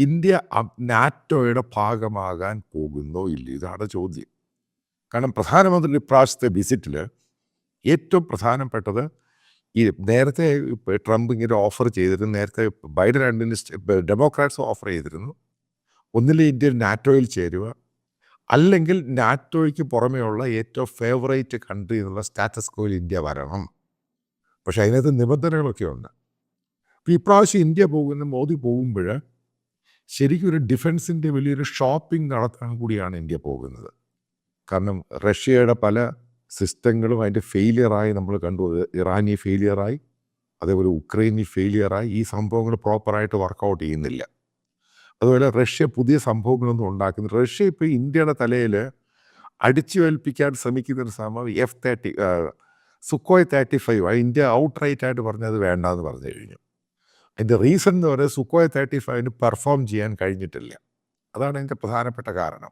India നാറ്റോയുടെ ഭാഗമാകാൻ പോകുന്നോ ഇല്ല, ഇതാണ് ചോദ്യം. കാരണം പ്രധാനമന്ത്രി ഇപ്രാവശ്യത്തെ വിസിറ്റിൽ ഏറ്റവും പ്രധാനപ്പെട്ടത് ഈ നേരത്തെ ട്രംപ് ഇങ്ങനെ ഓഫർ ചെയ്തിരുന്നു, നേരത്തെ ബൈഡൻ ഡെമോക്രാറ്റ്സ് ഓഫർ ചെയ്തിരുന്നു, ഒന്നിലെ ഇന്ത്യ നാറ്റോയിൽ ചേരുക, അല്ലെങ്കിൽ നാറ്റോയ്ക്ക് പുറമെയുള്ള ഏറ്റവും ഫേവറേറ്റ് കൺട്രി എന്നുള്ള സ്റ്റാറ്റസ് കോയിൽ ഇന്ത്യ വരണം. പക്ഷെ അതിനകത്ത് നിബന്ധനകളൊക്കെ ഉണ്ട്. അപ്പോൾ ഇപ്രാവശ്യം ഇന്ത്യ മോദി പോകുമ്പോൾ ശരിക്കും ഒരു ഡിഫൻസിൻ്റെ വലിയൊരു ഷോപ്പിംഗ് നടത്താൻ കൂടിയാണ് ഇന്ത്യ പോകുന്നത്. കാരണം റഷ്യയുടെ പല സിസ്റ്റങ്ങളും അതിൻ്റെ ഫെയിലിയറായി നമ്മൾ കണ്ടു. ഇറാനി ഫെയിലിയറായി, അതേപോലെ ഉക്രൈനി ഫെയിലിയറായി. ഈ സംഭവങ്ങൾ പ്രോപ്പറായിട്ട് വർക്കൗട്ട് ചെയ്യുന്നില്ല. അതുപോലെ റഷ്യ പുതിയ സംഭവങ്ങളൊന്നും ഉണ്ടാക്കുന്നു. റഷ്യ ഇപ്പോൾ ഇന്ത്യയുടെ തലയിൽ അടിച്ചുവേൽപ്പിക്കാൻ ശ്രമിക്കുന്നൊരു സംഭവം F-30 സുക്കോയ് 35. ഇന്ത്യ ഔട്ട് റൈറ്റായിട്ട് പറഞ്ഞത് വേണ്ടെന്ന് പറഞ്ഞു കഴിഞ്ഞു. അതിൻ്റെ റീസൺ എന്ന് പറയുന്നത് സുക്കോയ് 35 പെർഫോം ചെയ്യാൻ കഴിഞ്ഞിട്ടില്ല. അതാണ് അതിൻ്റെ പ്രധാനപ്പെട്ട കാരണം.